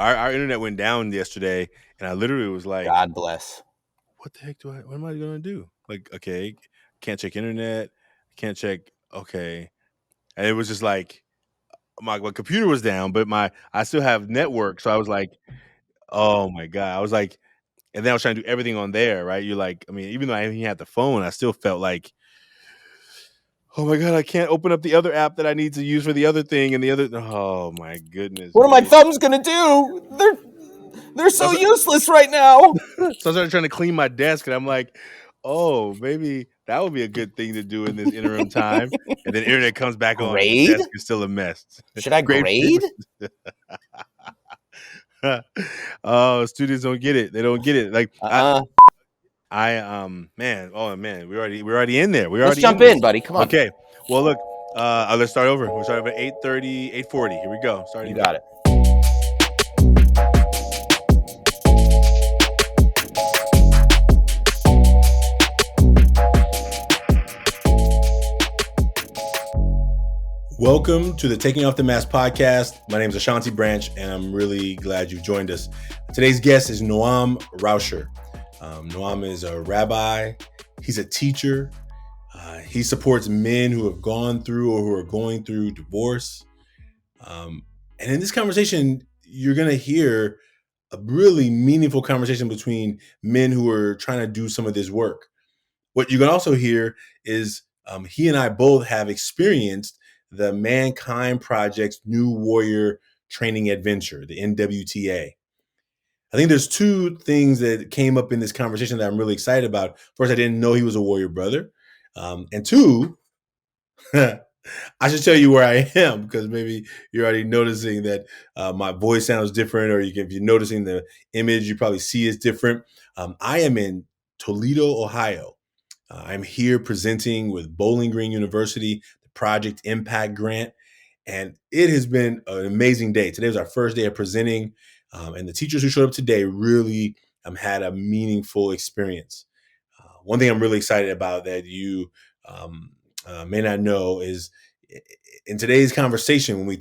our internet went down yesterday, and I literally was like, God bless. "What the heck what am I gonna do?" Like, okay, can't check internet, can't check. Okay, and it was just like my computer was down, but I still have network, so I was like, "Oh my god!" I was like, and then I was trying to do everything on there, right? You're like, I mean, even though I even had the phone, I still felt like, oh my god, I can't open up the other app that I need to use for the other thing and the other. Oh my goodness, What are my me. thumbs gonna do? They're So, so useless right now. so I started trying to clean my desk, and I'm like, oh, maybe that would be a good thing to do in this interim time. And then internet comes back on, the Grade? desk is still a mess. Should I Great. grade? Oh, students don't get it. They don't get it. Like Uh-uh. man, oh man, we're already in there. We're Let's already in jump this. in, buddy. Come on. Okay. Well, look, let's start over. We'll start over at 8:30, 8:40. Here we go. Starting You got now. it. Welcome to the Taking Off the Mask podcast. My name is Ashanti Branch, and I'm really glad you've joined us. Today's guest is Noam Raucher. Noam is a rabbi. He's a teacher. He supports men who have gone through or who are going through divorce. And in this conversation, you're going to hear a really meaningful conversation between men who are trying to do some of this work. What you can also hear is he and I both have experienced the Mankind Project's New Warrior Training Adventure, the NWTA. I think there's two things that came up in this conversation that I'm really excited about. First, I didn't know he was a warrior brother. And two, I should tell you where I am, because maybe you're already noticing that my voice sounds different, or if you're noticing the image you probably see is different. I am in Toledo, Ohio. I'm here presenting with Bowling Green University, the Project Impact Grant, and it has been an amazing day. Today was our first day of presenting, and the teachers who showed up today really had a meaningful experience. One thing I'm really excited about that you may not know is in today's conversation, when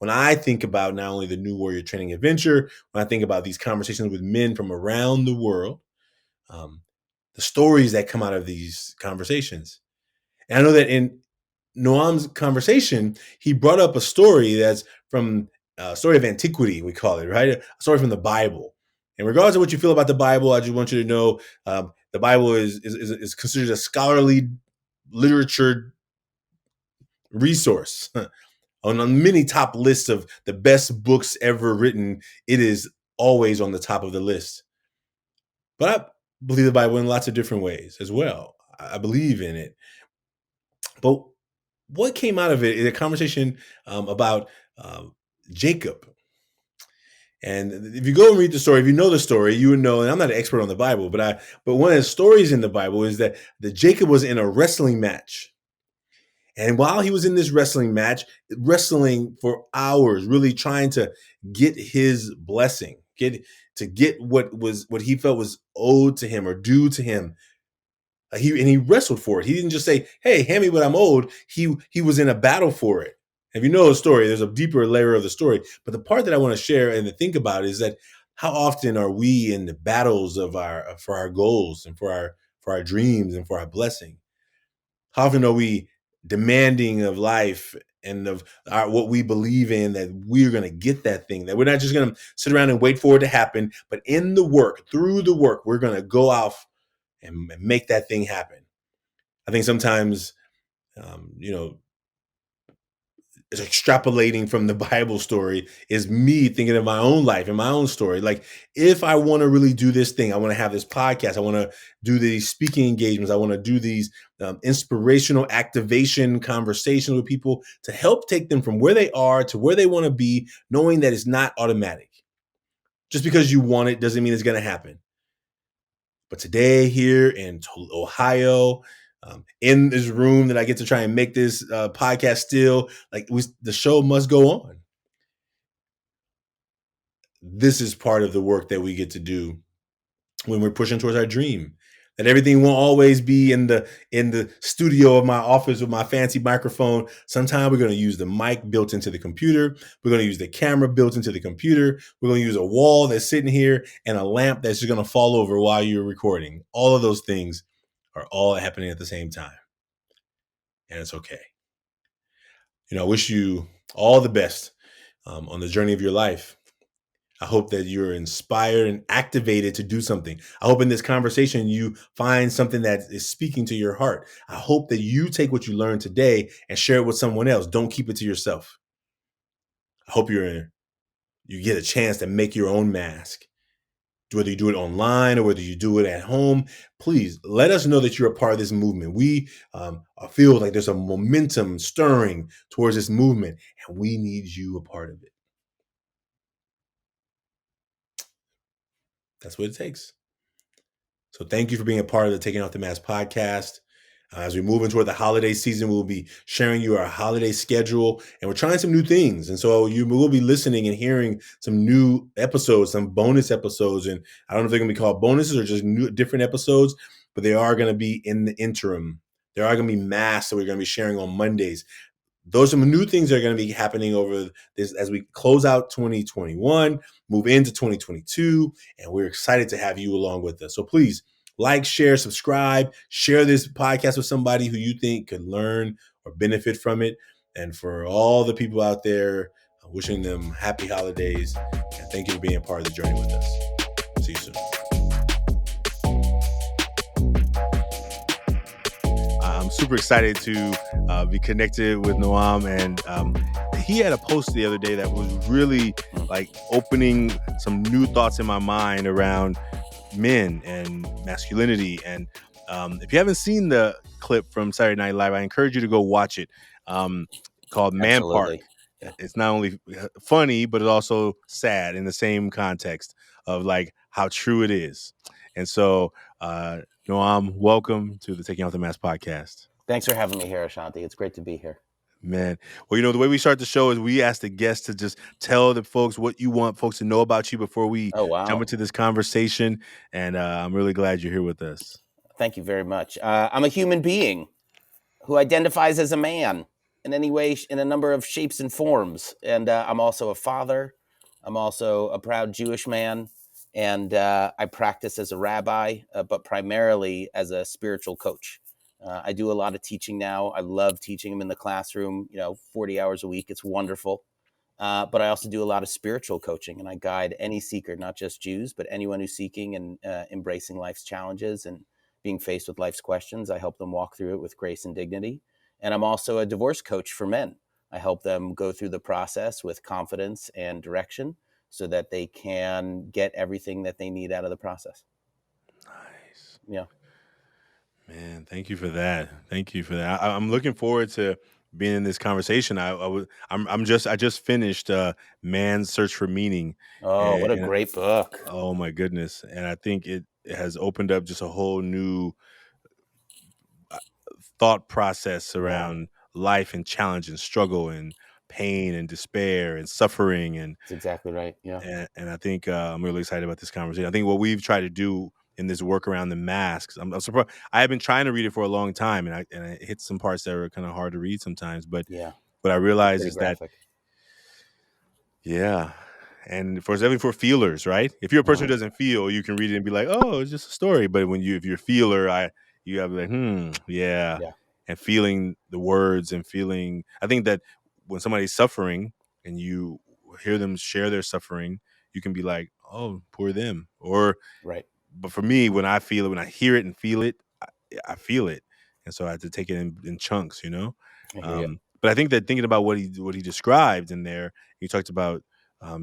I think about not only the New Warrior Training Adventure, when I think about these conversations with men from around the world, the stories that come out of these conversations. And I know that in Noam's conversation, he brought up a story that's from a story of antiquity, we call it, right? A story from the Bible. And regardless of what you feel about the Bible, I just want you to know the Bible is considered a scholarly literature resource. On many top lists of the best books ever written, it is always on the top of the list. But I believe the Bible in lots of different ways as well. I believe in it. But what came out of it is a conversation about Jacob. And if you go and read the story, if you know the story, you would know, and I'm not an expert on the Bible, but one of the stories in the Bible is that Jacob was in a wrestling match. And while he was in this wrestling match, wrestling for hours, really trying to get his blessing, get what he felt was owed to him or due to him. He wrestled for it. He didn't just say, "Hey, hand me what I'm owed." He was in a battle for it. If you know the story, there's a deeper layer of the story. But the part that I want to share and to think about is that how often are we in the battles for our goals and for our dreams and for our blessing? How often are we demanding of life and of what we believe in, that we're going to get that thing, that we're not just going to sit around and wait for it to happen, but in the work, through the work, we're going to go out and make that thing happen. I think sometimes, extrapolating from the Bible story is me thinking of my own life and my own story. Like, if I want to really do this thing, I want to have this podcast, I want to do these speaking engagements, I want to do these inspirational activation conversations with people to help take them from where they are to where they want to be, knowing that it's not automatic. Just because you want it doesn't mean it's going to happen. But today here in Ohio, in this room that I get to try and make this podcast still, the show must go on. This is part of the work that we get to do when we're pushing towards our dream, that everything won't always be in the studio of my office with my fancy microphone. Sometimes we're going to use the mic built into the computer. We're going to use the camera built into the computer. We're going to use a wall that's sitting here and a lamp that's just going to fall over while you're recording. All of those things are all happening at the same time. And it's okay. I wish you all the best on the journey of your life. I hope that you're inspired and activated to do something. I hope in this conversation you find something that is speaking to your heart. I hope that you take what you learned today and share it with someone else. Don't keep it to yourself. I hope you get a chance to make your own mask. Whether you do it online or whether you do it at home, please let us know that you're a part of this movement. We feel like there's a momentum stirring towards this movement, and we need you a part of it. That's what it takes. So thank you for being a part of the Taking Off the Mask podcast. As we move into the holiday season, we'll be sharing you our holiday schedule, and we're trying some new things. And so you will be listening and hearing some new episodes, some bonus episodes. And I don't know if they're going to be called bonuses or just different episodes, but they are going to be in the interim. There are going to be masks that we're going to be sharing on Mondays. Those are some new things that are going to be happening over this as we close out 2021, move into 2022, and we're excited to have you along with us. So please like, share, subscribe, share this podcast with somebody who you think could learn or benefit from it. And for all the people out there, wishing them happy holidays, and thank you for being a part of the journey with us. See you soon. I'm super excited to be connected with Noam, and he had a post the other day that was really like opening some new thoughts in my mind around men and masculinity. And if you haven't seen the clip from Saturday Night Live, I encourage you to go watch it. Called Man Park. Yeah. It's not only funny, but it's also sad in the same context of like how true it is. And so, Noam, welcome to the Taking Off the Mask podcast. Thanks for having me here, Ashanti. It's great to be here. Man. Well, the way we start the show is we ask the guests to just tell the folks what you want folks to know about you before we jump into this conversation. And I'm really glad you're here with us. Thank you very much. I'm a human being who identifies as a man in any way, in a number of shapes and forms. And I'm also a father. I'm also a proud Jewish man. And I practice as a rabbi, but primarily as a spiritual coach. I do a lot of teaching now. I love teaching them in the classroom, 40 hours a week. It's wonderful. But I also do a lot of spiritual coaching, and I guide any seeker, not just Jews, but anyone who's seeking and embracing life's challenges and being faced with life's questions. I help them walk through it with grace and dignity. And I'm also a divorce coach for men. I help them go through the process with confidence and direction so that they can get everything that they need out of the process. Nice. Yeah. Man, thank you for that. Thank you for that. I'm looking forward to being in this conversation. I just finished Man's Search for Meaning. Oh, what a great book. Oh my goodness. And I think it has opened up just a whole new thought process around life and challenge and struggle and pain and despair and suffering. And that's exactly right. Yeah. And I think I'm really excited about this conversation. I think what we've tried to do in this work around the masks, I'm surprised. I have been trying to read it for a long time, and I hit some parts that are kind of hard to read sometimes. But what I realize is graphic. And for feelers, right? If you're a person who doesn't feel, you can read it and be like, oh, it's just a story. But if you're a feeler, you have like, and feeling the words and feeling. I think that when somebody's suffering and you hear them share their suffering, you can be like, oh, poor them. Or right. But for me, when I feel it, when I hear it and feel it, I feel it. And so I have to take it in chunks, But I think that thinking about what he described in there, he talked about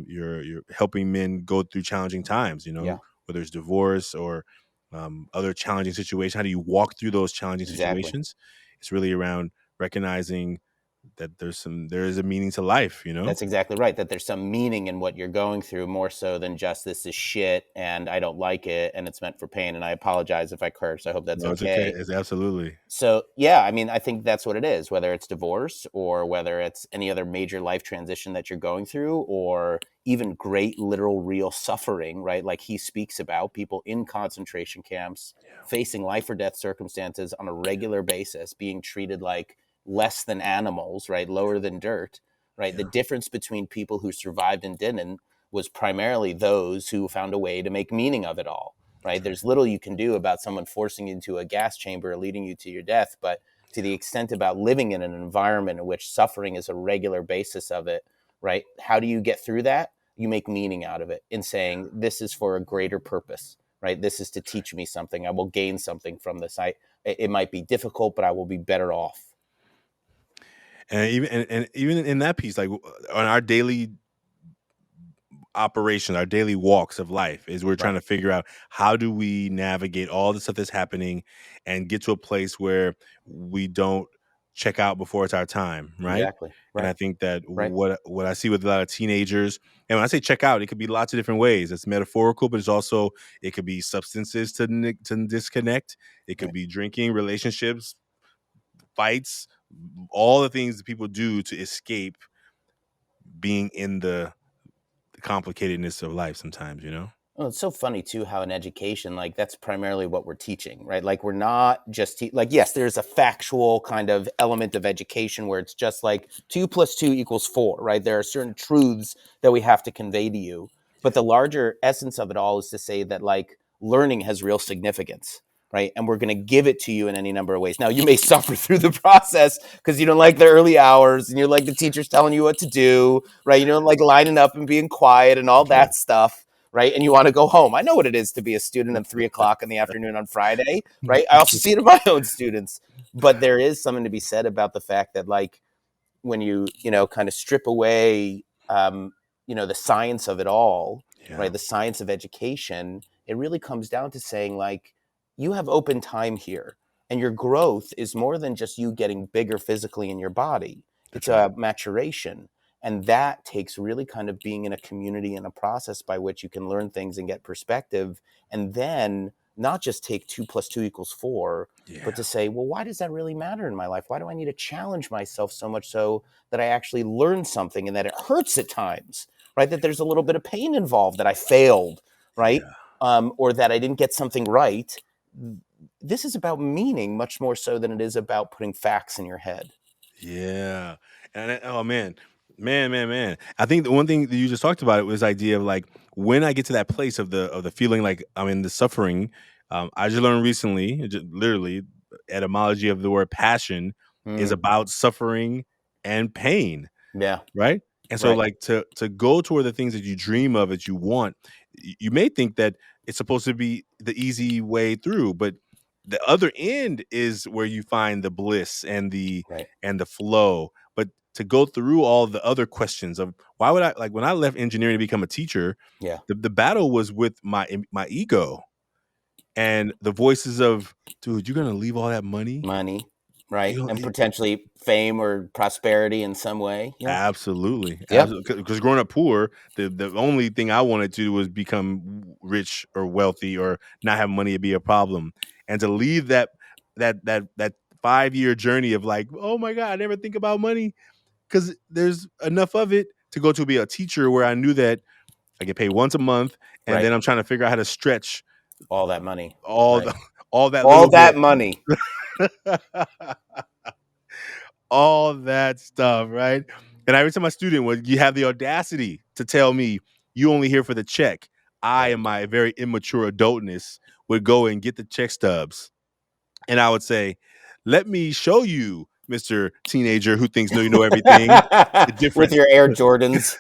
you're helping men go through challenging times, whether it's divorce or other challenging situations. How do you walk through those challenging situations? It's really around recognizing that there is a meaning to life, you know? That's exactly right. That there's some meaning in what you're going through more so than just this is shit and I don't like it and it's meant for pain. And I apologize if I curse. I hope that's No, it's okay. okay. It's absolutely. So, yeah, I mean, I think that's what it is, whether it's divorce or whether it's any other major life transition that you're going through, or even great, literal, real suffering, right? Like he speaks about people in concentration camps facing life or death circumstances on a regular basis, being treated like less than animals, right? Lower than dirt, right? Yeah. The difference between people who survived and didn't was primarily those who found a way to make meaning of it all. Right? There's little you can do about someone forcing you into a gas chamber, leading you to your death. But to the extent about living in an environment in which suffering is a regular basis of it, right? How do you get through that? You make meaning out of it in saying, this is for a greater purpose, right? This is to teach me something. I will gain something from this. It might be difficult, but I will be better off. And even in that piece, like on our daily operations, our daily walks of life, is we're trying to figure out how do we navigate all the stuff that's happening and get to a place where we don't check out before it's our time, right? Exactly. Right. And I think that Right. what I see with a lot of teenagers, and when I say check out, it could be lots of different ways. It's metaphorical, but it could be substances to disconnect. It could be drinking, relationships, fights, all the things that people do to escape being in the complicatedness of life sometimes, you know? Well, it's so funny too how in education, like that's primarily what we're teaching, right? Like we're not just like, yes, there's a factual kind of element of education where it's just like 2 + 2 = 4, right? There are certain truths that we have to convey to you, but the larger essence of it all is to say that like learning has real significance, right? And we're going to give it to you in any number of ways. Now you may suffer through the process because you don't like the early hours and you're like the teacher's telling you what to do, right? You don't like lining up and being quiet and all that stuff. Right. And you want to go home. I know what it is to be a student at 3 o'clock in the afternoon on Friday. Right. I also see it in my own students. But there is something to be said about the fact that, like, when you kind of strip away, the science of it all, right? The science of education, it really comes down to saying, like, you have open time here. And your growth is more than just you getting bigger physically in your body. It's a maturation. And that takes really kind of being in a community and a process by which you can learn things and get perspective. And then not just take 2 + 2 = 4, but to say, well, why does that really matter in my life? Why do I need to challenge myself so much so that I actually learn something and that it hurts at times, right? That there's a little bit of pain involved, that I failed, right? Or that I didn't get something right. This is about meaning much more so than it is about putting facts in your head. Yeah. And oh man. I think the one thing that you just talked about it was the idea of like when I get to that place of the feeling like I'm in the suffering. I just learned recently, literally, etymology of the word passion is about suffering and pain. Yeah. Right. And so like to go toward the things that you dream of, that you want, you may think that it's supposed to be the easy way through, but the other end is where you find the bliss and the flow. But to go through all the other questions of why would I, like when I left engineering to become a teacher, the battle was with my ego and the voices of, dude, you're gonna leave all that money, right? And potentially fame or prosperity in some way. Absolutely. Because growing up poor, the only thing I wanted to do was become rich or wealthy or not have money be a problem. And to leave that 5-year journey of like, oh my God, I never think about money, because there's enough of it to go to be a teacher where I knew that I get paid once a month, and then I'm trying to figure out how to stretch all that money, all that money. All that stuff, right? And every time my student would, you have the audacity to tell me you only here for the check. I, in my very immature adultness, would go and get the check stubs. And I would say, let me show you, Mr. Teenager who thinks you know everything. With your Air Jordans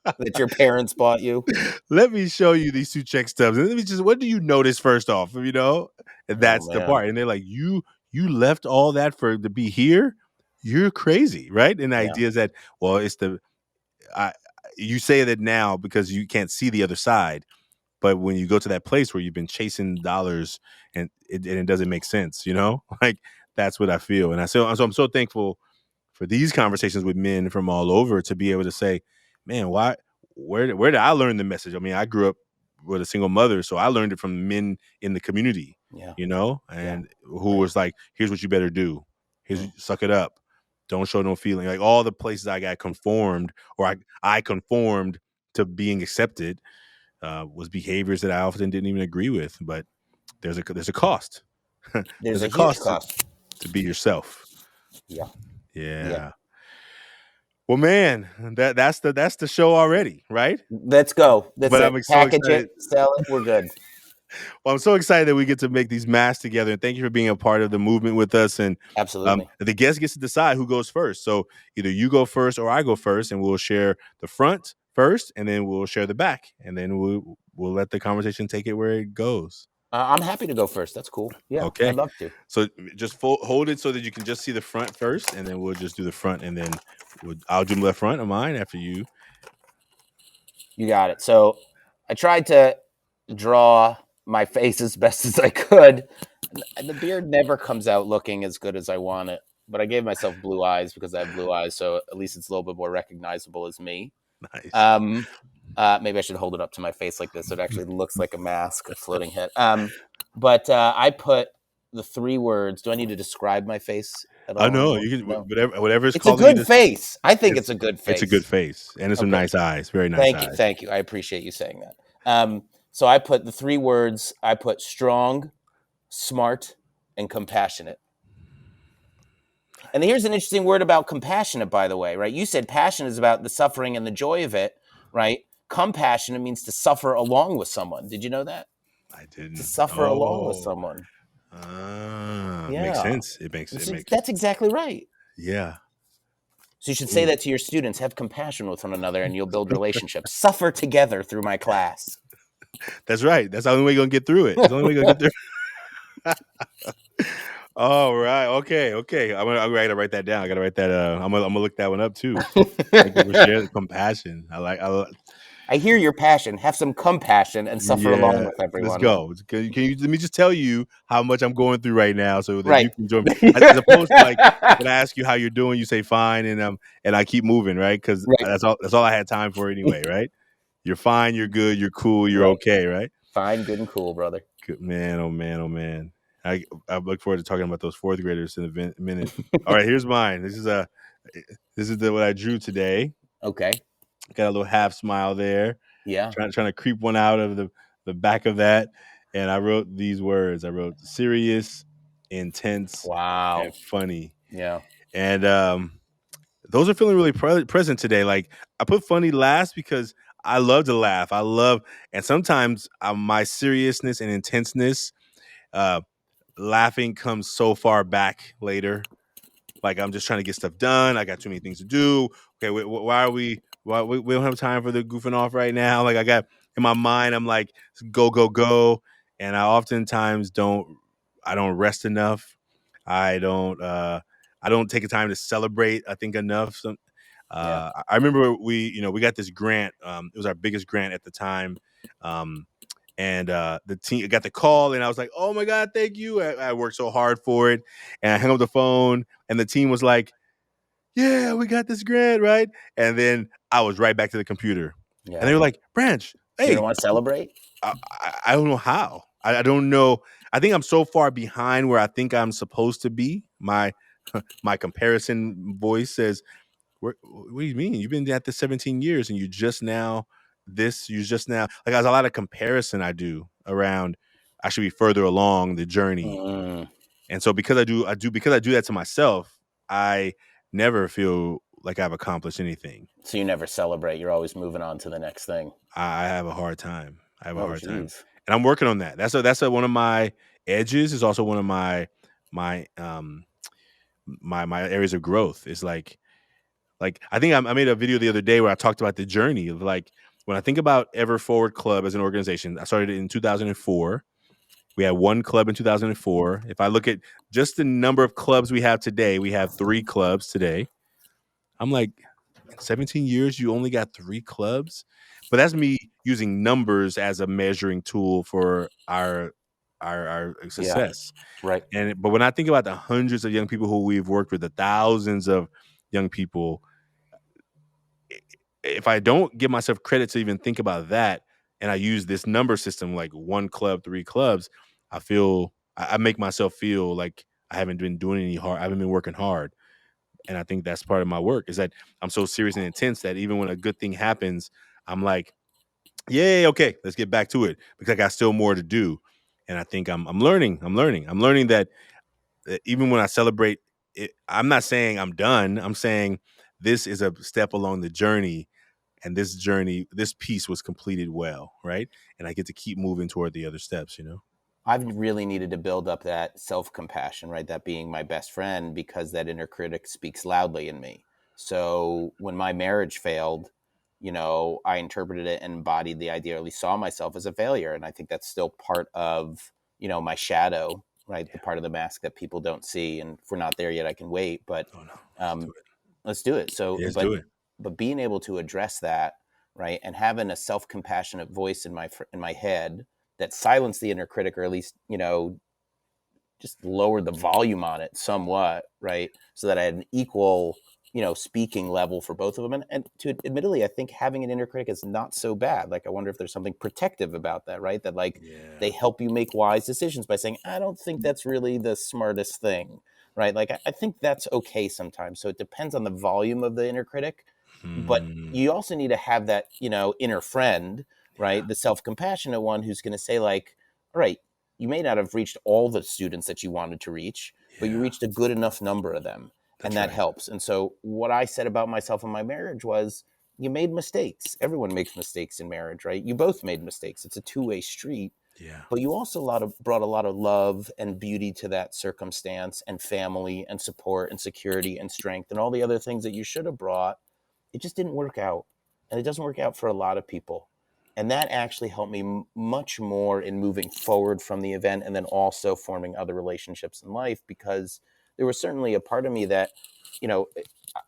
that your parents bought you. Let me show you these 2 check stubs. And let me just, what do you notice first off? And that's the part. And they're like, you left all that to be here? You're crazy, right? And the idea is that, well, it's you say that now because you can't see the other side, but when you go to that place where you've been chasing dollars and it doesn't make sense, like that's what I feel. And so I'm so thankful for these conversations with men from all over to be able to say, man, where did I learn the message? I mean, I grew up with a single mother, so I learned it from men in the community, Yeah. and who was like, here's what you better do. Suck it up. Don't show no feeling. Like all the places I got conformed, or I conformed to being accepted, was behaviors that I often didn't even agree with. But there's a cost. There's a huge cost cost. to be yourself. Yeah. Yeah. Well, man, that's the show already, right? Let's go. That's But it. I'm so Package excited. it, sell it. We're good. Well, I'm so excited that we get to make these masks together, and thank you for being a part of the movement with us. And Absolutely. the guest gets to decide who goes first. So either you go first or I go first, and we'll share the front first, and then we'll share the back, and then we'll let the conversation take it where it goes. I'm happy to go first. That's cool. Yeah, Okay. I'd love to. So just hold it so that you can just see the front first, and then we'll just do the front, and then I'll do the front of mine after you. You got it. So I tried to draw my face as best as I could. The beard never comes out looking as good as I want it, but I gave myself blue eyes because I have blue eyes, so at least it's a little bit more recognizable as me. Nice. Maybe I should hold it up to my face like this so it actually looks like a mask, a floating head. But I put the 3 words. Do I need to describe my face at all? I know you can whatever it's a good face. I think it's a good face. It's a good face, and it's some nice eyes. Very nice eyes. Thank you. I appreciate you saying that. So I put the 3 words. I put strong, smart, and compassionate. And here's an interesting word about compassionate, by the way, right? You said passion is about the suffering and the joy of it, right? Compassionate means to suffer along with someone. Did you know that? I didn't. To suffer along with someone. Makes sense. It makes That's exactly right. Yeah. So you should say that to your students. Have compassion with one another, and you'll build relationships. Suffer together through my class. That's right. That's the only way you're gonna get through it. That's the only way you're gonna get through. All right. Okay. I gotta write that down. I gotta write that. I'm gonna look that one up too. Thank you for sharing compassion. I hear your passion. Have some compassion and suffer along with everyone. Let's go. Can you let me just tell you how much I'm going through right now, so that you can join me. As opposed to like when I ask you how you're doing, you say fine, and I keep moving, right? Because that's all I had time for anyway, right? You're fine. You're good. You're cool. You're okay, right? Fine, good, and cool, brother. Good man. Oh man. Oh man. I look forward to talking about those 4th graders in a minute. All right, here's mine. This is what I drew today. Okay. Got a little half smile there. Yeah. Trying to creep one out of the back of that. And I wrote these words. I wrote serious, intense, and funny. Yeah. And those are feeling really present today. Like I put funny last because I love to laugh. And sometimes my seriousness and intenseness, laughing comes so far back later. Like I'm just trying to get stuff done. I got too many things to do. Okay, why we don't have time for the goofing off right now? Like I got in my mind, I'm like go, and I oftentimes don't rest enough. I don't take the time to celebrate, I think, enough. I remember we got this grant. It was our biggest grant at the time. And the team got the call, and I was like, "Oh my God, thank you!" I worked so hard for it, and I hung up the phone, and the team was like, "Yeah, we got this grant, right?" And then I was right back to the computer, and they were like, "Branch, hey, you don't want to celebrate?" I don't know how. I don't know. I think I'm so far behind where I think I'm supposed to be. My comparison voice says, "What do you mean? You've been at this 17 years, and you just now." Like there's a lot of comparison I do around I should be further along the journey. And so because I do that to myself, I never feel like I've accomplished anything. So you never celebrate. You're always moving on to the next thing. I have a hard time. And I'm working on that. That's one of my edges. Is also one of my areas of growth. Is like I think I made a video the other day where I talked about the journey of like when I think about Ever Forward Club as an organization. I started it in 2004. We had 1 club in 2004. If I look at just the number of clubs we have today, we have 3 clubs today. I'm like, in 17 years, you only got 3 clubs? But that's me using numbers as a measuring tool for our success. Right. But when I think about the hundreds of young people who we've worked with, the thousands of young people, if I don't give myself credit to even think about that, and I use this number system like 1 club, 3 clubs, I make myself feel like I haven't been doing any hard. I haven't been working hard. And I think that's part of my work, is that I'm so serious and intense that even when a good thing happens, I'm like, yay, okay, let's get back to it, because I got still more to do. And I think I'm learning. I'm learning that even when I celebrate it, I'm not saying I'm done. I'm saying this is a step along the journey, and this piece was completed well, right? And I get to keep moving toward the other steps, I've really needed to build up that self-compassion, right? That being my best friend, because that inner critic speaks loudly in me. So when my marriage failed, I interpreted it and embodied the idea, or at least saw myself as a failure. And I think that's still part of, my shadow, right? The part of the mask that people don't see. And if we're not there yet, I can wait, but Oh no, um, let's do it. So, let's do it. but being able to address that, right? And having a self-compassionate voice in my head that silenced the inner critic, or at least, just lowered the volume on it somewhat, right? So that I had an equal, speaking level for both of them. And to admittedly, I think having an inner critic is not so bad. Like, I wonder if there's something protective about that, right? That like they help you make wise decisions by saying, I don't think that's really the smartest thing, right? Like, I think that's okay sometimes. So it depends on the volume of the inner critic, but you also need to have that, inner friend, right? The self-compassionate one who's going to say like, all right, you may not have reached all the students that you wanted to reach, but you reached a good enough number of them. And that helps. And so what I said about myself in my marriage was, you made mistakes. Everyone makes mistakes in marriage, right? You both made mistakes. It's a two-way street. Yeah. But you also brought a lot of love and beauty to that circumstance, and family and support and security and strength and all the other things that you should have brought. It just didn't work out. And it doesn't work out for a lot of people. And that actually helped me much more in moving forward from the event, and then also forming other relationships in life, because there was certainly a part of me that,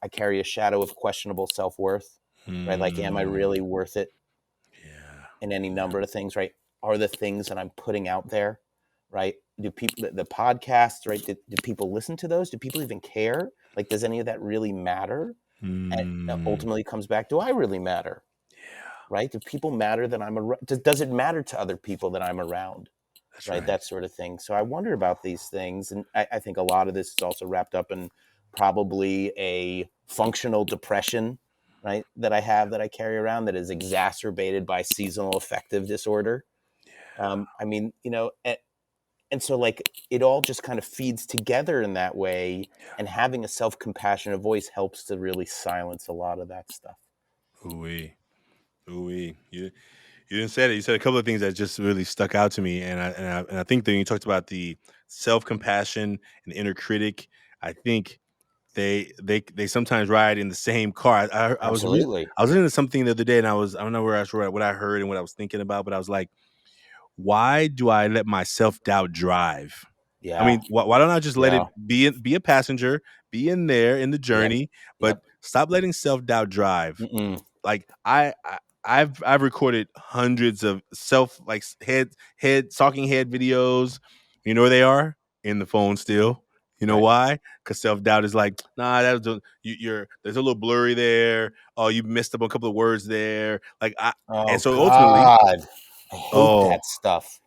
I carry a shadow of questionable self-worth, right? Like, am I really worth it? In any number of things, right? Are the things that I'm putting out there, right? Do people, the podcasts, right? Do people listen to those? Do people even care? Like, does any of that really matter? And ultimately comes back, do I really matter? Right? Do people matter that I'm around? Does it matter to other people that I'm around? That's right? That sort of thing. So I wonder about these things. And I think a lot of this is also wrapped up in probably a functional depression, right? That I carry around, that is exacerbated by seasonal affective disorder. I mean, and so like it all just kind of feeds together in that way. And having a self-compassionate voice helps to really silence a lot of that stuff. Ooh-wee. You didn't say it. You said a couple of things that just really stuck out to me, and I think that you talked about the self-compassion and inner critic. I think they sometimes ride in the same car. I was Absolutely. I was listening to something the other day, and I don't know what I heard and what I was thinking about, but I was like, why do I let my self-doubt drive? I Yeah. mean, why don't I just let it Yeah. be a passenger, be in there in the Yep. journey, but stop letting self-doubt drive. Mm-mm. Like I've recorded hundreds of head talking head videos. You know where they are? In the phone still. You know why? Because self-doubt is like, nah, you're there's a little blurry there. Oh, you missed up a couple of words there. Like Oh and so ultimately, God, I hate that oh, stuff.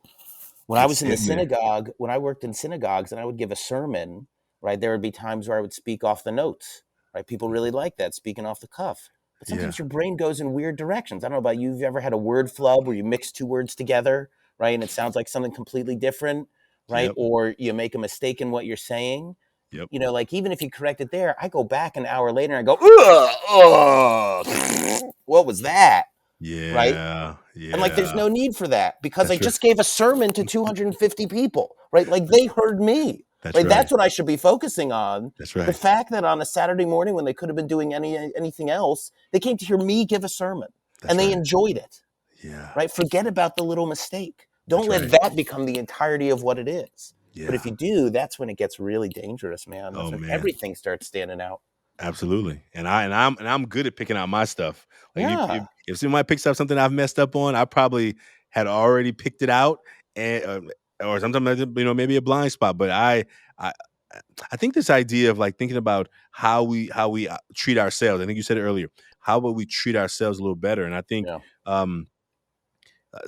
When I it's was in the sitting there. synagogue, when I worked in synagogues and I would give a sermon, right, there would be times where I would speak off the notes, right? People really like that, speaking off the cuff. But Yeah. sometimes your brain goes in weird directions. I don't know about you. You've ever had a word flub where you mix two words together, right? And it sounds like something completely different, right? Yep. Or you make a mistake in what you're saying. Yep. Like even if you correct it there, I go back an hour later and I go, ugh, ugh, what was that? Right? Yeah. And like, there's Yeah. no need for that, because I That's right. just gave a sermon to 250 people, right? Like they heard me, That's right? right. That's what I should be focusing on. That's The right. fact that on a Saturday morning when they could have been doing anything else, they came to hear me give a sermon That's and they right. enjoyed it, Yeah. right? Forget about the little mistake. Don't That's let right. that become the entirety of what it is. But if Yeah. you do, that's when it gets really dangerous, man. That's Oh when man. everything starts standing out. Absolutely. And I'm good at picking out my stuff. Like Yeah. if somebody picks up something I've messed up on, I probably had already picked it out, and or sometimes maybe a blind spot. But I think this idea of like thinking about how we treat ourselves. I think you said it earlier. How about we treat ourselves a little better? And I think Yeah.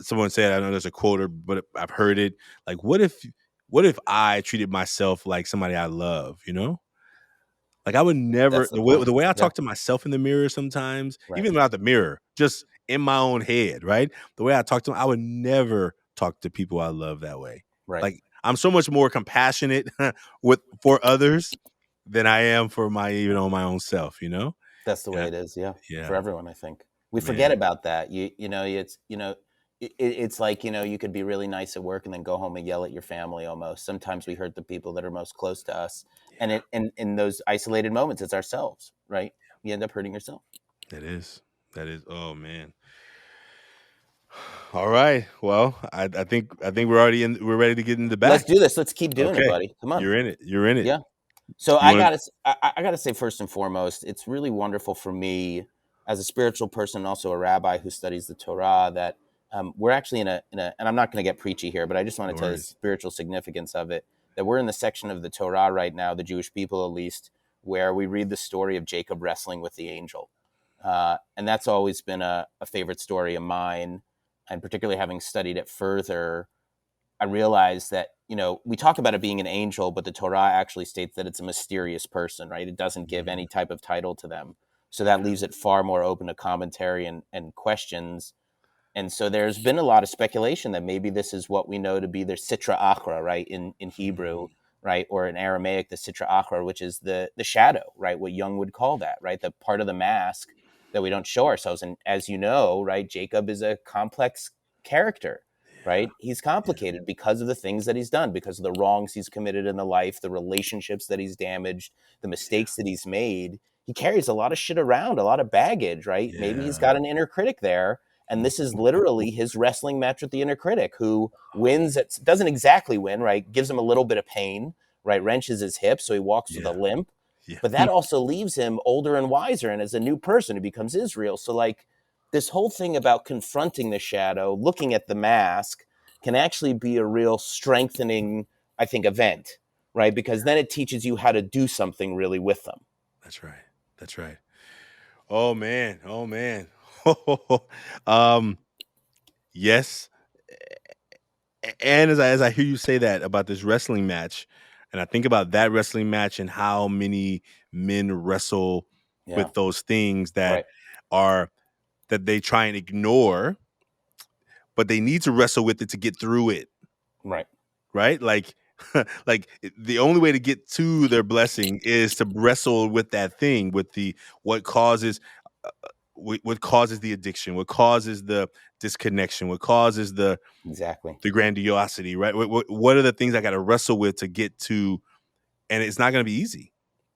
someone said, I know there's a quote, but I've heard it. Like, what if I treated myself like somebody I love? Like I would never That's the point. the way I Yeah. talk to myself in the mirror sometimes, Right. even without the mirror, just in my own head, right? The way I talk to them, I would never talk to people I love that way. Right. Like I'm so much more compassionate for others than I am for my own self. That's the way Yeah, it is. Yeah. For yeah, everyone, I think we forget man, about that. It's like, you could be really nice at work and then go home and yell at your family almost. Sometimes we hurt the people that are most close to us. And yeah. in those isolated moments, it's ourselves, right? You end up hurting yourself. That is. Oh man. All right. Well, I think we're ready to get in the Let's back. do this. Let's keep doing it, Okay, buddy. Come on. you're in it. You're in it. Yeah. So You want I gotta say first and foremost, it's really wonderful for me as a spiritual person and also a rabbi who studies the Torah that we're actually in a and I'm not going to get preachy here, but I just want no to tell you the worries. spiritual significance of it. That we're in the section of the Torah right now, the Jewish people at least, where we read the story of Jacob wrestling with the angel, and that's always been a favorite story of mine, and particularly having studied it further. I realized that, we talk about it being an angel, but the Torah actually states that it's a mysterious person, right? It doesn't give any type of title to them. So that leaves it far more open to commentary and questions. And so there's been a lot of speculation that maybe this is what we know to be the Sitra Achra, right? In Hebrew, right? Or in Aramaic, the Sitra Achra, which is the shadow, right? What Jung would call that, right? The part of the mask that we don't show ourselves. And as you know, right, Jacob is a complex character, Yeah, right? He's yeah, complicated because of the things that he's done, because of the wrongs he's committed in the life, the relationships that he's damaged, the mistakes that he's made. He carries a lot of shit around, a lot of baggage, right? Maybe he's yeah. got an inner critic there. And this is literally his wrestling match with the inner critic, who wins at, doesn't exactly win, right? Gives him a little bit of pain, right? Wrenches his hip, so he walks with a Yeah, limp. yeah. But that also leaves him older and wiser, and as a new person, he becomes Israel. So, like, this whole thing about confronting the shadow, looking at the mask, can actually be a real strengthening, I think, event, right? Because then it teaches you how to do something really with them. That's right. That's right. Oh man. Oh man. Yes. And as I hear you say that about this wrestling match, and I think about that wrestling match and how many men wrestle Yeah. with those things Right. are that they try and ignore, but they need to wrestle with it to get through it, Right. right? Like like the only way to get to their blessing is to wrestle with that thing, with the what causes what causes the addiction, what causes the disconnection, what causes Exactly. the grandiosity, right? What are the things I got to wrestle with to get to? And it's not going to be easy.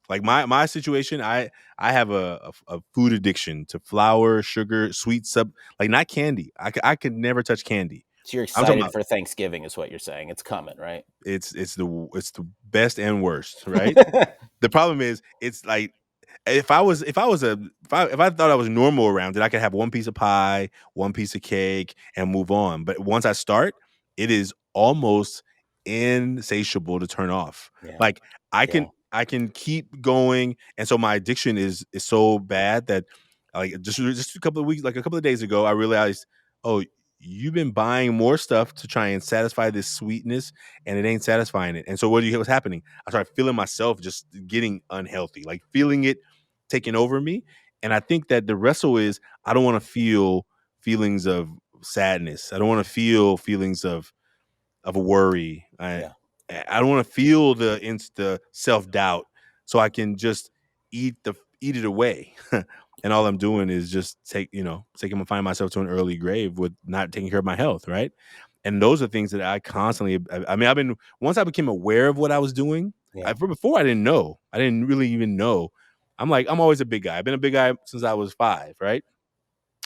Like my situation, I have a food addiction to flour, sugar, sweet sub, like not candy. I could never touch candy. So you're I'm talking excited about for Thanksgiving, is what you're saying. It's coming, right? it's the best and worst, right? The problem is it's like if I thought I was normal around it, I could have one piece of pie, one piece of cake, and move on. But once I start, it is almost insatiable to turn off. Yeah. Like I Yeah. can I can keep going, and so my addiction is so bad that like just a couple of weeks, like a couple of days ago, I realized, oh, you've been buying more stuff to try and satisfy this sweetness, and it ain't satisfying it. And so what do you hear what's happening? I started feeling myself just getting unhealthy, like feeling it taking over me. And I think that the wrestle is I don't want to feel feelings of sadness. I don't want to feel feelings of a worry. Yeah. I don't want to feel the self doubt. So I can just eat it away. And all I'm doing is just find myself to an early grave with not taking care of my health, right? And those are things that I constantly. I mean, once I became aware of what I was doing. Yeah. Before I didn't know. I didn't really even know. I'm always a big guy. I've been a big guy since I was 5, right?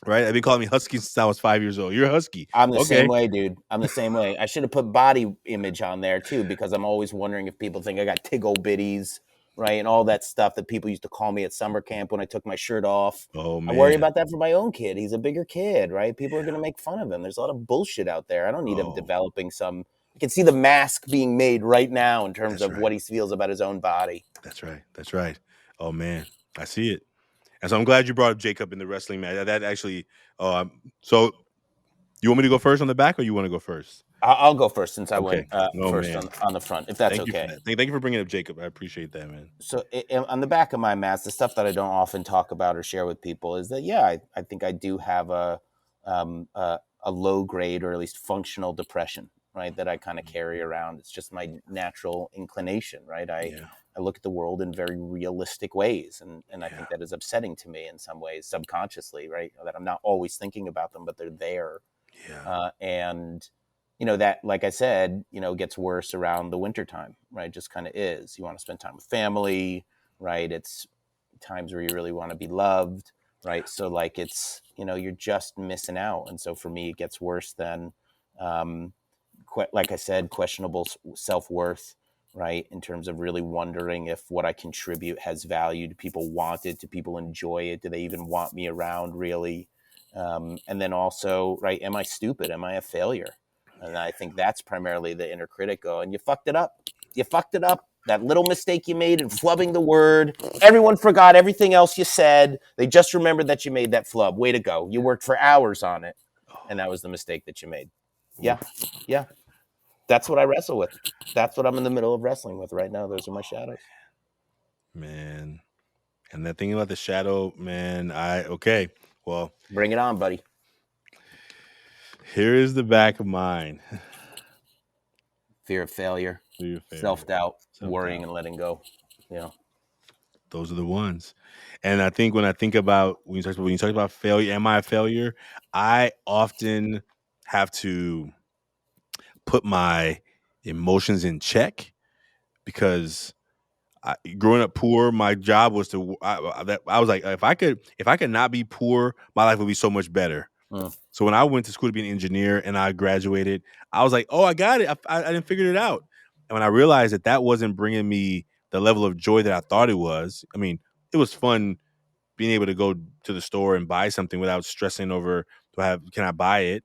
Right? They've been calling me husky since I was 5 years old. You're a husky, I'm the same okay? way, dude. I'm the same way. I should have put body image on there too, because I'm always wondering if people think I got tiggle bitties, right? And all that stuff that people used to call me at summer camp when I took my shirt off. Oh I worry man, about that for my own kid. He's a bigger kid, right? People are yeah. going to make fun of him. There's a lot of bullshit out there. I don't need him Oh developing some can see the mask being made right now in terms That's of right. what he feels about his own body. That's right. That's right. Oh man, I see it. And so I'm glad you brought up Jacob in the wrestling match. That actually. So you want me to go first on the back, or you want to go first? I'll go first since I Okay. went Oh first man, on the front, if that's thank you for okay. that. Thank you for bringing up Jacob. I appreciate that, man. So on the back of my mask, the stuff that I don't often talk about or share with people is that, yeah, I think I do have a low grade or at least functional depression, right? That I kind of carry around. It's just my natural inclination, right? Yeah. I look at the world in very realistic ways. And I Yeah. think that is upsetting to me in some ways, subconsciously, right? That I'm not always thinking about them, but they're there. Yeah. And that, like I said, gets worse around the wintertime, right? Just kind of is. You want to spend time with family, right? It's times where you really want to be loved, right? So like it's, you're just missing out. And so for me, it gets worse than, like I said, questionable self-worth, right? In terms of really wondering if what I contribute has value. Do people want it? Do people enjoy it? Do they even want me around, really? And then also, right, am I stupid? Am I a failure? And I think that's primarily the inner critic going, you fucked it up. You fucked it up. That little mistake you made in flubbing the word. Everyone forgot everything else you said. They just remembered that you made that flub. Way to go. You worked for hours on it. And that was the mistake that you made. Yeah. Yeah. That's what I wrestle with. That's what I'm in the middle of wrestling with right now. Those are my shadows. Man. And that thing about the shadow, man, okay. Well, bring it on, buddy. Here is the back of mine. Fear of failure, self-doubt, worrying and letting go. Yeah. Those are the ones. And I think when you talk about failure, am I a failure? I often have to put my emotions in check because growing up poor, my job was I was like, if I could not be poor, my life would be so much better. So when I went to school to be an engineer and I graduated, I was like, oh, I got it. I didn't figure it out. And when I realized that wasn't bringing me the level of joy that I thought it was, I mean, it was fun being able to go to the store and buy something without stressing over, can I buy it?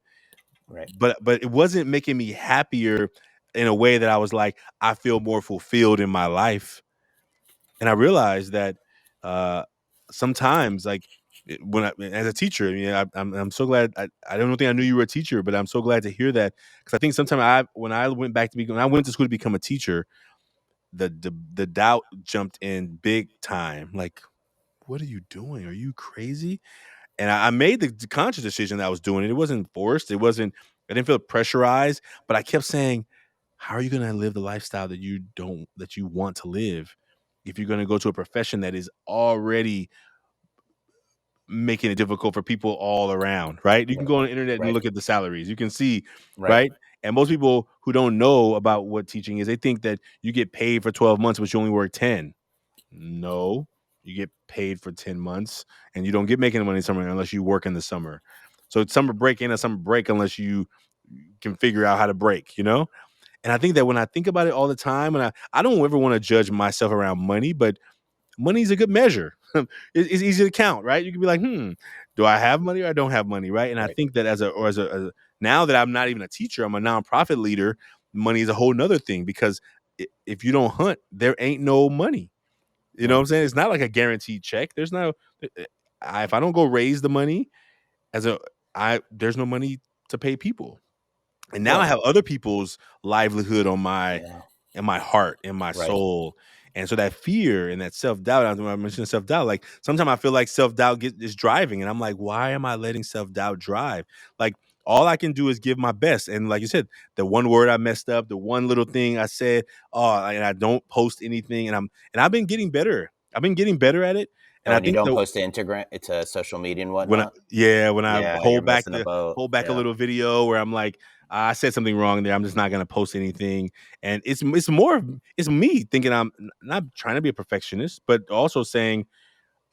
Right. But it wasn't making me happier in a way that I was like, I feel more fulfilled in my life. And I realized that sometimes, like as a teacher, I'm so glad. I don't think I knew you were a teacher, but I'm so glad to hear that because I think sometimes when I went to school to become a teacher, the doubt jumped in big time. Like, what are you doing? Are you crazy? And I made the conscious decision that I was doing it. It wasn't forced. I didn't feel pressurized, but I kept saying, how are you going to live the lifestyle that you want to live if you're going to go to a profession that is already making it difficult for people all around, right? You can go on the internet and look at the salaries. You can see, right? And most people who don't know about what teaching is, they think that you get paid for 12 months, but you only work 10. No, you get paid for 10 months and you don't get making money in summer unless you work in the summer. So it's summer break ain't a summer break unless you can figure out how to break, And I think that when I think about it all the time, and I don't ever want to judge myself around money, but money is a good measure. It's easy to count, right? You can be like, do I have money or I don't have money, right? And I think that as a now that I'm not even a teacher, I'm a nonprofit leader, money is a whole nother thing because if you don't hunt, there ain't no money. You know what I'm saying? It's not like a guaranteed check. There's no, if I don't go raise the money there's no money to pay people. And now I have other people's livelihood on in my heart, in my soul. And so that fear and that self-doubt, when I mentioned self-doubt, like sometimes I feel like self-doubt is driving. And I'm like, why am I letting self-doubt drive? Like all I can do is give my best. And like you said, the one word I messed up, the one little thing I said, and I don't post anything. And I've been getting better. I've been getting better at it. And I you think don't post to Instagram, it's a social media and whatnot. When I hold back a little video where I'm like, I said something wrong there. I'm just not gonna post anything. And it's me thinking I'm not trying to be a perfectionist, but also saying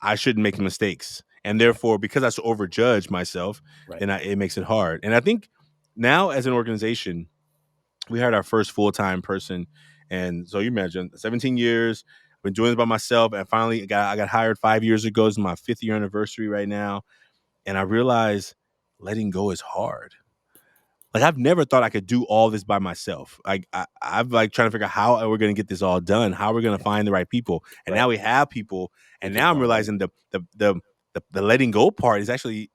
I shouldn't make mistakes. And therefore, because I overjudge myself, then it makes it hard. And I think now as an organization, we hired our first full-time person. And so you imagine 17 years, I've been doing this by myself. And finally I got hired 5 years ago. It's my 5th year anniversary right now. And I realized letting go is hard. like I've never thought I could do all this by myself. Like I've like trying to figure out how we're going to get this all done, how we're going to find the right people, and Right. now we have people, We and just now I'm don't know. realizing the letting go part is actually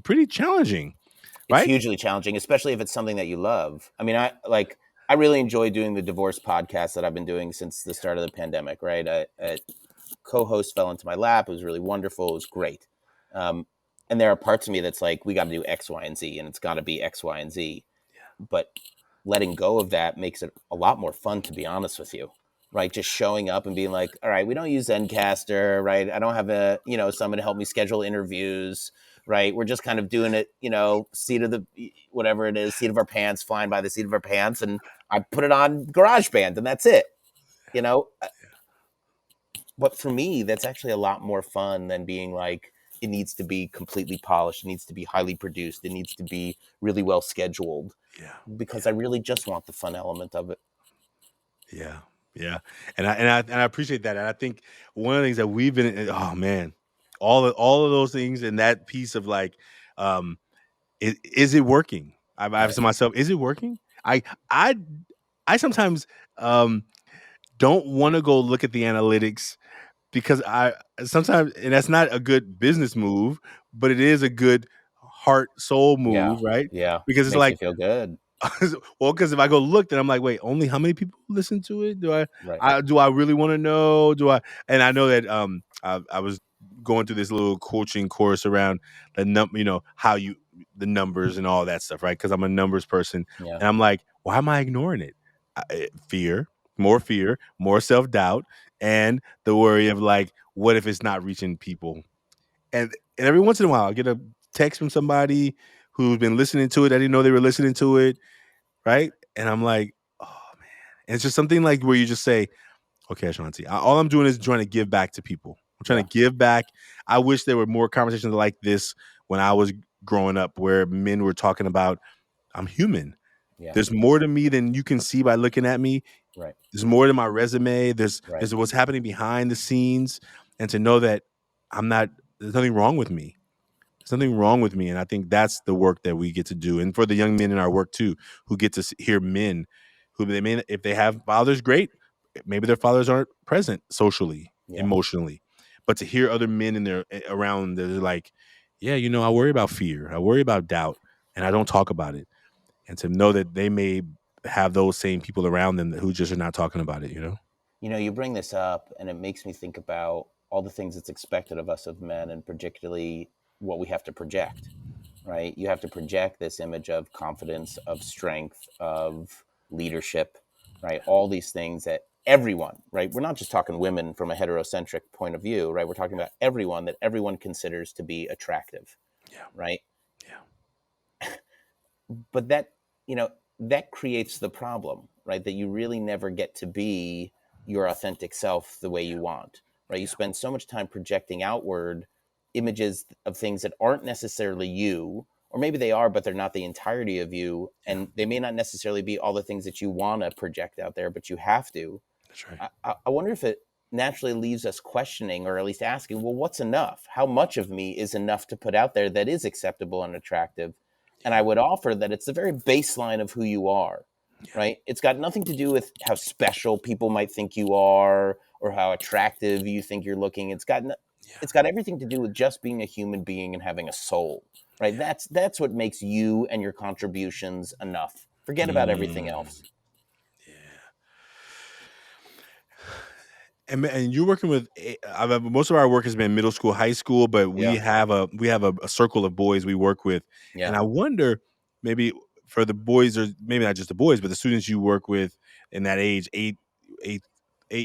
pretty challenging, It's right? hugely challenging, especially if it's something that you love. I mean, I really enjoy doing the divorce podcast that I've been doing since the start of the pandemic. Right, a co-host fell into my lap. It was really wonderful. It was great. Um, and there are parts of me that's like, we got to do X, Y, and Z, and it's got to be X, Y, and Z. But letting go of that makes it a lot more fun, to be honest with you. Right, just showing up and being like, all right, we don't use Zencaster, right? I don't have someone to help me schedule interviews, right? We're just kind of doing it, seat of whatever it is, seat of our pants, flying by the seat of our pants, and I put it on GarageBand, and that's it, you know. But for me, that's actually a lot more fun than being like, it needs to be completely polished, it needs to be highly produced, it needs to be really well scheduled, Yeah, because I really just want the fun element of it. yeah, yeah, and I appreciate that, and I think one of the things that we've been, oh man, all of those things and that piece of like, um, is it working? I've asked Right. myself, is it working? I I sometimes um don't want to go look at the analytics because I sometimes, and that's not a good business move, but it is a good heart soul Yeah. move, right? Yeah. Because it's Makes like, you feel good. well, because if I go look, then I'm like, wait, only how many people listen to it? Right. Do I really want to know? Do I? And I know that I was going through this little coaching course around how you the numbers and all that stuff, right? Because I'm a numbers person, Yeah. and I'm like, why am I ignoring it? Fear, more self doubt, and the worry of like, what if it's not reaching people? And every once in a while, I get a text from somebody who's been listening to it. I didn't know they were listening to it, right? And I'm like, oh man. And it's just something like where you just say, okay, Ashanti, all I'm doing is trying to give back to people. I'm trying Yeah. to give back. I wish there were more conversations like this when I was growing up where men were talking about, I'm human. Yeah. There's more to me than you can see by looking at me. Right. There's more to my resume. Right. There's what's happening behind the scenes. And to know that there's nothing wrong with me. There's nothing wrong with me. And I think that's the work that we get to do. And for the young men in our work too, who get to hear men who they may, if they have fathers, great. Maybe their fathers aren't present socially, Yeah. emotionally, but to hear other men in their around, they're like, yeah, I worry about fear. I worry about doubt, and I don't talk about it. And to know that they may have those same people around them who just are not talking about it. You bring this up, and it makes me think about all the things that's expected of us of men, and particularly what we have to project, right? You have to project this image of confidence, of strength, of leadership, right? All these things that everyone, right? We're not just talking women from a heterocentric point of view, right? We're talking about everyone that everyone considers to be attractive, Yeah. right? Yeah. But that creates the problem, right? That you really never get to be your authentic self the way you want, right? You Yeah. spend so much time projecting outward images of things that aren't necessarily you, or maybe they are, but they're not the entirety of you, Yeah. and they may not necessarily be all the things that you want to project out there, but you have to. That's right. I wonder if it naturally leaves us questioning, or at least asking, well, what's enough? How much of me is enough to put out there that is acceptable and attractive? And I Yeah. would offer that it's the very baseline of who you are, Yeah. right? It's got nothing to do with how special people might think you are, or how attractive you think you're looking. Yeah. It's got everything to do with just being a human being and having a soul, right? That's what makes you and your contributions enough. Forget about everything Mm. else. And you're working with most of our work has been middle school, high school, but we Yeah. have a circle of boys we work with, and Yeah. I wonder maybe for the boys, or maybe not just the boys, but the students you work with in that age, eight, 8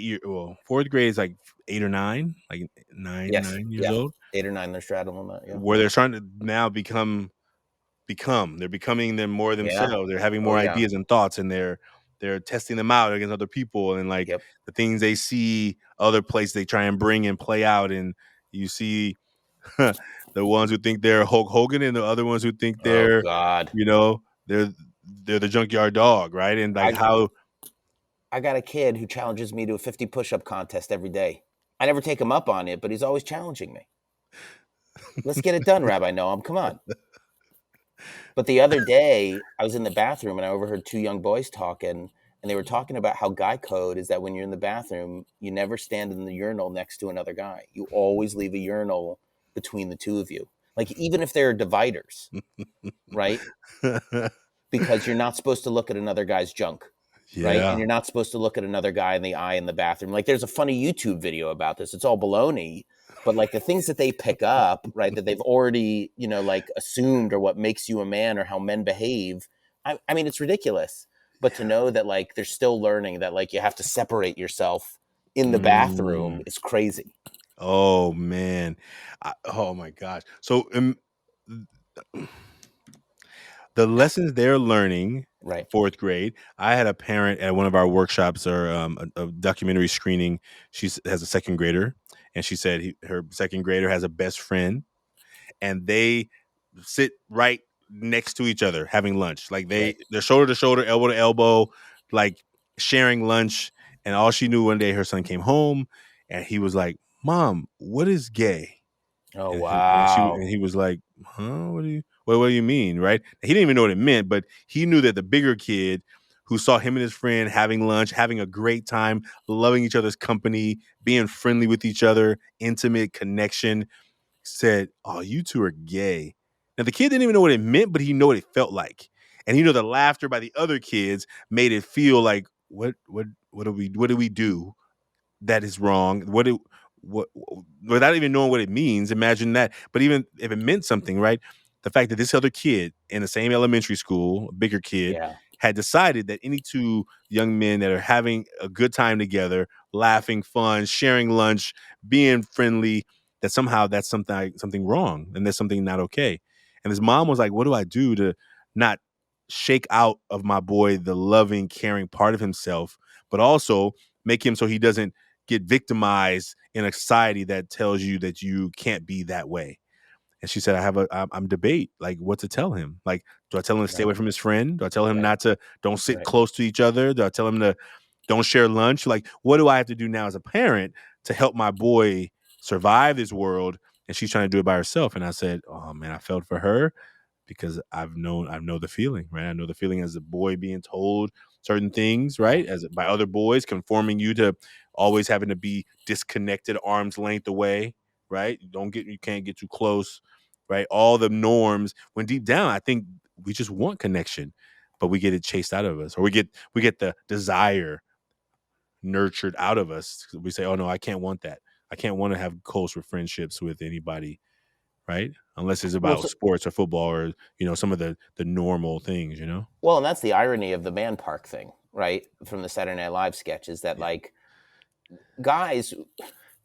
year, well, fourth grade is like 8 or 9, like nine Yes. 9 years Yeah. old, 8 or 9, they're straddling that. Yeah. where they're starting to now become they're becoming them more Yeah. themselves, they're having Oh more yeah. ideas and thoughts, and they're testing them out against other people, and like Yep. the things they see other places they try and bring and play out, and you see the ones who think they're Hulk Hogan and the other ones who think Oh they're God. you know they're they're the junkyard dog, right? And like I how I got a kid who challenges me to a 50 push-up contest every day. I never take him up on it, but he's always challenging me. Let's get it done, Rabbi Noam. Come on. But the other day, I was in the bathroom and I overheard two young boys talking, and they were talking about how guy code is that when you're in the bathroom, you never stand in the urinal next to another guy. You always leave a urinal between the two of you. Like, even if there are dividers, right? Because you're not supposed to look at another guy's junk, right? And Yeah. you're not supposed to look at another guy in the eye in the bathroom. Like, there's a funny YouTube video about this. It's all baloney, but like the things that they pick up, right, that they've already, like assumed or what makes you a man or how men behave. I mean, it's ridiculous. But to know that like they're still learning that like you have to separate yourself in the bathroom Mm. is crazy. Oh man. Oh my gosh. So the lessons they're learning, Right. fourth grade. I had a parent at one of our workshops or a documentary screening. She has a second grader, and she said her second grader has a best friend, and they sit right next to each other having lunch. Like Right. they're shoulder to shoulder, elbow to elbow, like sharing lunch. And all she knew one day, her son came home, and he was like, "Mom, what is gay?" Oh, And wow. he was like, "Huh? What do you mean?" Right? He didn't even know what it meant, but he knew that the bigger kid who saw him and his friend having lunch, having a great time, loving each other's company, being friendly with each other, intimate connection, said, "Oh, you two are gay." Now the kid didn't even know what it meant, but he knew what it felt like, and he knew the laughter by the other kids made it feel like, what do we do that is wrong? What without even knowing what it means? Imagine that. But even if it meant something, right? The fact that this other kid in the same elementary school, a bigger kid, Yeah. had decided that any two young men that are having a good time together, laughing, fun, sharing lunch, being friendly, that somehow that's something wrong and there's something not okay. And his mom was like, "What do I do to not shake out of my boy the loving, caring part of himself, but also make him so he doesn't get victimized in a society that tells you that you can't be that way?" And she said, I'm debate, like what to tell him. Like, do I tell him to stay Right. away from his friend? Do I tell him Right. don't sit Right. close to each other? Do I tell him to don't share lunch? Like, what do I have to do now as a parent to help my boy survive this world? And she's trying to do it by herself. And I said, oh man, I felt for her because I know the feeling, right? I know the feeling as a boy being told certain things, Yeah. right? As by other boys, conforming you to always having to be disconnected, arm's length away, right? You can't get too close, right? All the norms. When deep down, I think we just want connection, but we get it chased out of us, or we get the desire nurtured out of us. We say, "Oh no, I can't want that. I can't want to have close friendships with anybody." Right? Unless it's Well, about sports or football or, some of the normal things. well, and that's the irony of the man park thing, right? From the Saturday Night Live sketches that Yeah. like guys,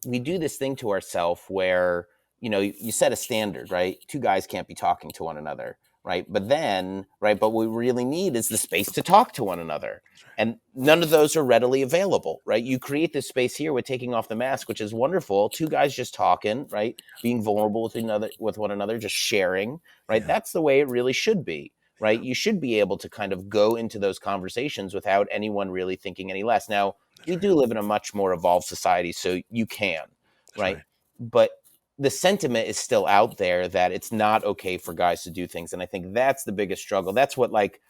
we do this thing to ourselves where, you set a standard, right? Two guys can't be talking to one another, right? But what we really need is the space to talk to one another. And none of those are readily available, right? You create this space here with taking off the mask, which is wonderful. Two guys just talking, right? Being vulnerable with one another, just sharing, right? Yeah. That's the way it really should be, Yeah. right? You should be able to kind of go into those conversations without anyone really thinking any less. Now, That's we right. do live in a much more evolved society, so you can, That's right? right. But the sentiment is still out there that it's not okay for guys to do things. And I think that's the biggest struggle. That's what like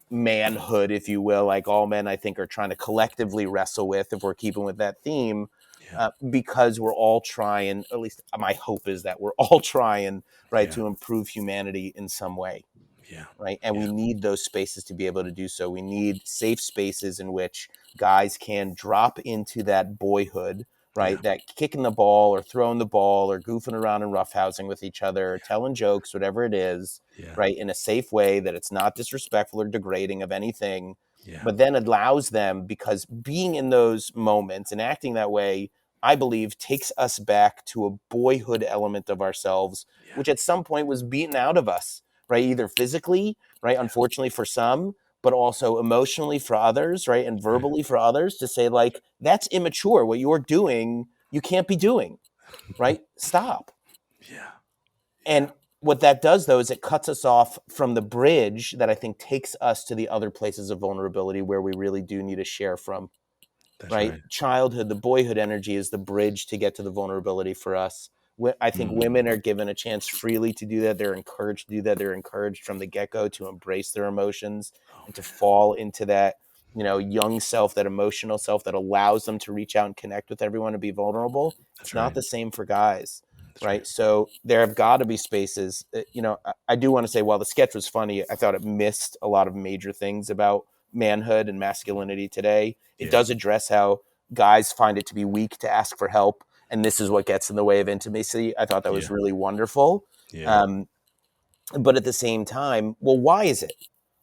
manhood, if you will, like all men, I think, are trying to collectively wrestle with, if we're keeping with that theme, Yeah. because we're all trying, at least my hope is that we're all trying, right, Yeah. to improve humanity in some way, Yeah. right? And we Yeah. need those spaces to be able to do so. We need safe spaces in which guys can drop into that boyhood, Yeah. right? That kicking the ball or throwing the ball or goofing around and roughhousing with each other, or telling jokes, whatever it is, Yeah. right? In a safe way that it's not disrespectful or degrading of anything, Yeah. but then allows them, because being in those moments and acting that way, I believe takes us back to a boyhood element of ourselves, Yeah. which at some point was beaten out of us, right? Either physically, right? Yeah. Unfortunately for some, but also emotionally for others, right? And Right. verbally for others, to say, like, that's immature. What you're doing, you can't be doing, right? Stop. Yeah. Yeah. And what that does, though, is it cuts us off from the bridge that I think takes us to the other places of vulnerability where we really do need to share from, That's right? right. Childhood, the boyhood energy is the bridge to get to the vulnerability for us. I think women are given a chance freely to do that. They're encouraged to do that. They're encouraged from the get-go to embrace their emotions and to fall into that, young self, that emotional self that allows them to reach out and connect with everyone and be vulnerable. It's That's not right. the same for guys. That's Right. right. So there have got to be spaces. I do want to say, while the sketch was funny, I thought it missed a lot of major things about manhood and masculinity today. It Yeah. does address how guys find it to be weak to ask for help, and this is what gets in the way of intimacy. I thought that was Yeah. really wonderful. Yeah. But at the same time, well, why is it?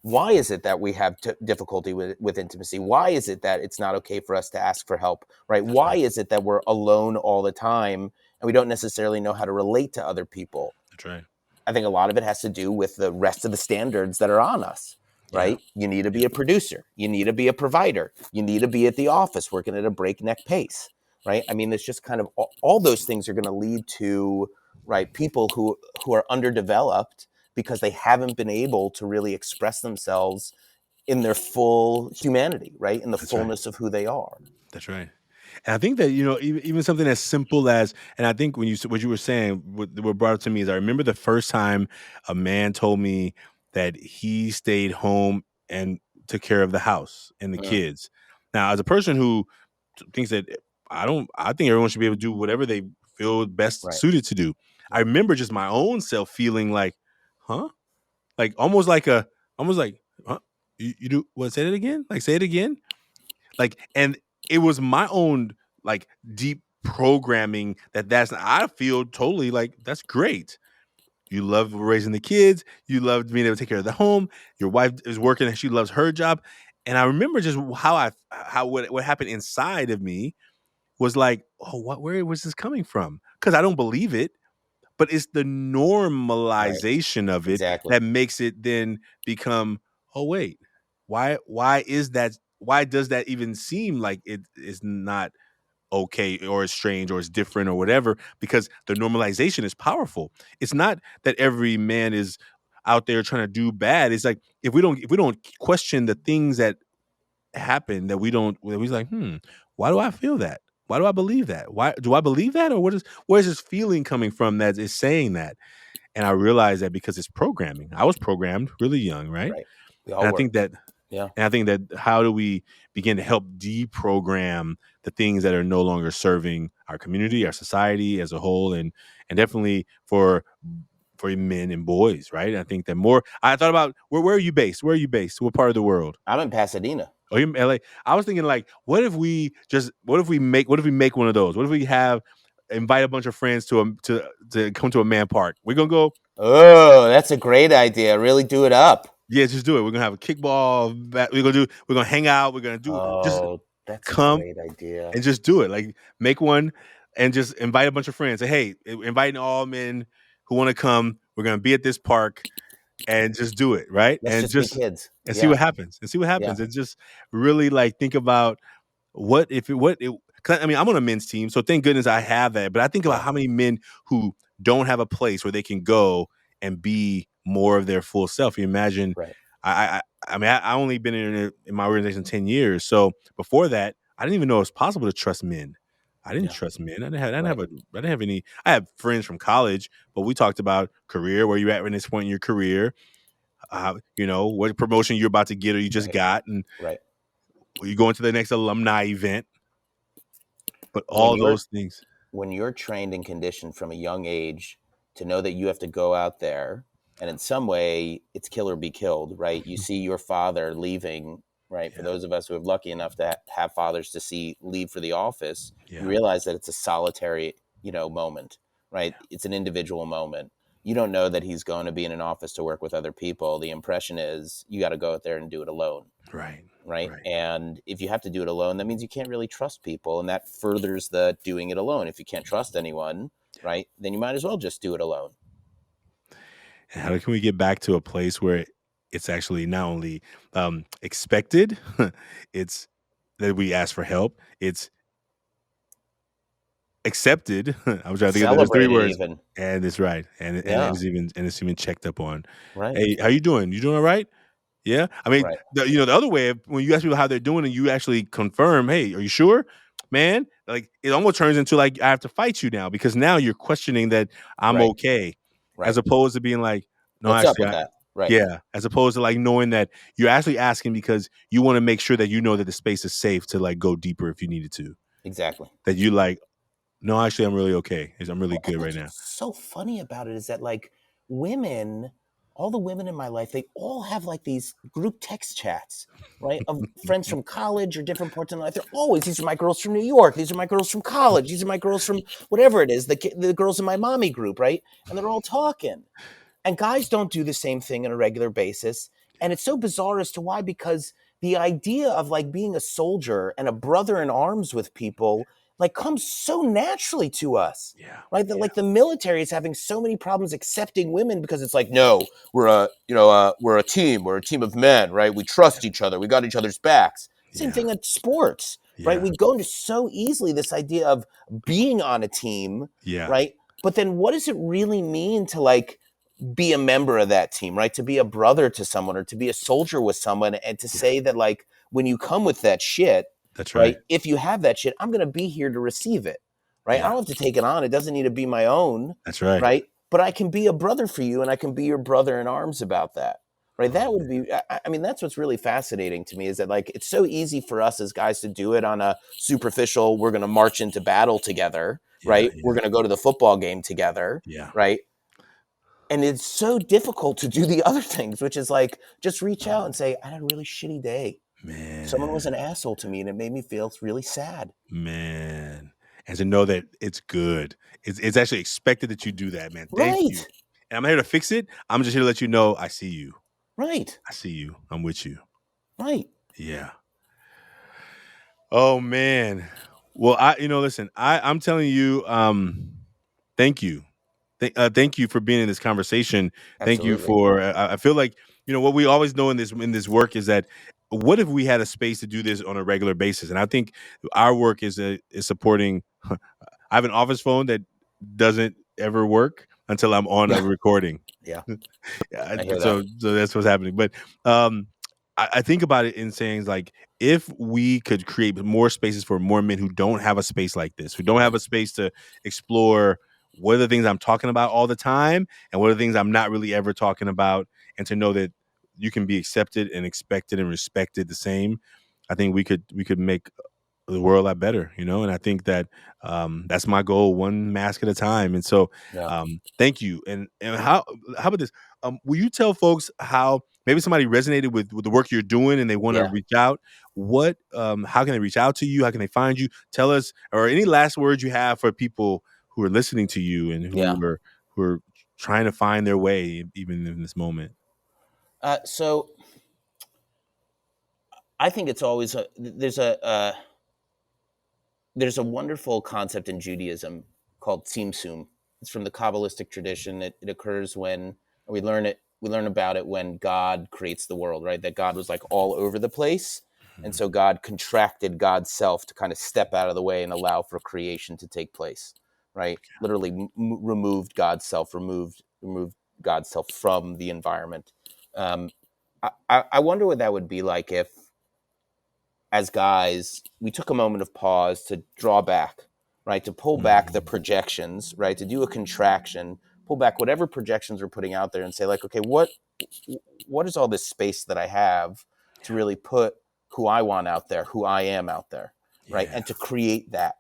Why is it that we have difficulty with intimacy? Why is it that it's not okay for us to ask for help? Right? That's Why right. is it that we're alone all the time and we don't necessarily know how to relate to other people? That's right. I think a lot of it has to do with the rest of the standards that are on us, Yeah. right? You need to be Yeah. a producer. You need to be a provider. You need to be at the office working at a breakneck pace, right? I mean, there's just kind of all those things are going to lead to, right, people who are underdeveloped because they haven't been able to really express themselves in their full humanity, right? In the That's right. fullness of who they are. That's right. And I think that even something as simple as, and I think what you were saying, what brought up to me is I remember the first time a man told me that he stayed home and took care of the house and the Mm, kids. Now, as a person who thinks that I think everyone should be able to do whatever they feel best right. suited to do. I remember just my own self feeling like, huh? Like almost like, huh? You do what? Say it again? Like say it again? Like, and it was my own like deep programming that's I feel totally like that's great. You love raising the kids, you love being able to take care of the home, your wife is working and she loves her job. And I remember just what happened inside of me was like, oh, where was this coming from? Because I don't believe it, but it's the Right. normalization of it Exactly. that makes it then become, oh wait, why is that? Why does that even seem like it is not okay or it's strange or it's different or whatever? Because the normalization is powerful. It's not that every man is out there trying to do bad. It's like if we don't question the things that happen that we're like, why do I feel that? Why do I believe that? Why do I believe that? Or where's this feeling coming from that is saying that? And I realized that because it's programming. I was programmed really young, right? Right. We all And I were. think that Yeah. how do we begin to help deprogram the things that are no longer serving our community, our society as a whole, and definitely for men and boys, right? I think that more. I thought about where are you based? Where are you based? What part of the world? I'm in Pasadena. Oh, you're in LA. I was thinking like, what if we make one of those? What if we invite a bunch of friends to come to a man park? We're gonna go. Oh, that's a great idea. Really do it up. Yeah, just do it. We're gonna have a kickball. We're gonna hang out. We're gonna do just Oh, that's a come great idea. and just do it. Like make one and just invite a bunch of friends. Say, hey, inviting all men who want to come. We're gonna be at this park and just do it, right? Let's just be kids. And see Yeah, what happens. And see what yeah, happens. And just really like think about what if it what it 'cause, I mean, I'm on a men's team, so thank goodness I have that. But I think about yeah, how many men who don't have a place where they can go and be more of their full self. You imagine, right. I mean, I only been in my organization 10 years. So before that, I didn't even know it was possible to trust men. I didn't Yeah, trust men. right. I didn't have any. I had friends from college, but we talked about career, where you at in this point in your career, what promotion you're about to get or you just Right, got, and right. you go into the next alumni event. But When all you're those things, when you're trained and conditioned from a young age to know that you have to go out there and in some way it's kill or be killed, right? You see your father leaving, right? For yeah, those of us who are lucky enough to have fathers to see leave for the office, you yeah, realize that it's a solitary, moment, right? It's an individual moment. You don't know that he's going to be in an office to work with other people. The impression is you got to go out there and do it alone, right, right? right. And if you have to do it alone, that means you can't really trust people, and that furthers the doing it alone. If you can't trust anyone, right, then you might as well just do it alone. And how can we get back to a place where it's actually not only expected, it's that we ask for help, it's accepted. I was trying to think of there's three Celebrated words, even. and it's right, and Yeah, it's even checked up on. right, Hey, how you doing? You doing all right? Yeah, I mean, right. the other way when you ask people how they're doing and you actually confirm, hey, are you sure? man, like it almost turns into like I have to fight you now because now you're questioning that I'm Right. okay, as Right. opposed to being like, no, What's up actually, with that? Right. yeah, as opposed to like knowing that you're actually asking because you want to make sure that you know that the space is safe to like go deeper if you needed to. Exactly. That you like, no, actually, I'm really okay. I'm really Well, and good right that's now. what's so funny about it is that like women, all the women in my life, they all have like these group text chats, right? Of friends from college or different parts of life. They're always, these are my girls from New York. These are my girls from college. These are my girls from whatever it is, the girls in my mommy group, right? And they're all talking. And guys don't do the same thing on a regular basis. And it's so bizarre as to why, because the idea of like being a soldier and a brother in arms with people like comes so naturally to us, Yeah, right? That yeah, like the military is having so many problems accepting women because it's like, no, we're a team of men, right? We trust each other. We got each other's backs. Same yeah, thing at sports, right? yeah, We go into so easily this idea of being on a team, yeah, right? But then what does it really mean to like be a member of that team, right? To be a brother to someone or to be a soldier with someone and to yeah. say that, like, when you come with that shit, That's right. right? If you have that shit, I'm going to be here to receive it, right? I Yeah, don't have to take it on. It doesn't need to be my own, that's right. right? But I can be a brother for you and I can be your brother in arms about that. Right. Oh That would man. be, I mean, that's what's really fascinating to me is that, like, it's so easy for us as guys to do it on a superficial, we're going to march into battle together, Yeah, right? We're yeah, going to go to the football game together, yeah. right? And it's so difficult to do the other things, which is like just reach out and say, I had a really shitty day. Someone was Man, an asshole to me and it made me feel really sad. man. And to know that it's good. It's actually expected that you do that, man. Thank you. Right. And I'm not here to fix it. I'm just here to let you know I see you. Right. I see you. I'm with you. Right. Yeah. Oh man. Well, listen, I'm telling you, thank you. Thank you for being in this conversation. Thank you Absolutely. for. I feel like what we always know in this work is that what if we had a space to do this on a regular basis? And I think our work is supporting. I have an office phone that doesn't ever work until I'm on a Yeah. recording. Yeah. Yeah, I hear that. so that's what's happening. But um, I think about it in saying like if we could create more spaces for more men who don't have a space like this, who don't have Right. a space to explore what are the things I'm talking about all the time and what are the things I'm not really ever talking about, and to know that you can be accepted and expected and respected the same. I think we could make the world a lot better, and I think that that's my goal, one mask at a time. And so Yeah. thank you. And how about this? Will you tell folks how maybe somebody resonated with the work you're doing and they want to Yeah. reach out? What how can they reach out to you? How can they find you? Tell us, or any last words you have for people who are listening to you and Yeah. who are trying to find their way even in this moment. So I think it's always there's a wonderful concept in Judaism called tzimtzum. It's from the Kabbalistic tradition. It occurs when we learn about it when God creates the world, right? That God was like all over the place. And Mhm. so God contracted God's self to kind of step out of the way and allow for creation to take place, right? Literally removed God's self, removed God's self from the environment. Um, I wonder what that would be like if, as guys, we took a moment of pause to draw back, right? To pull back the Mhm. projections, right? To do a contraction, pull back whatever projections we're putting out there and say, like, okay, what is all this space that I have to really put who I want out there, who I am out there, right? Yeah. And to create that.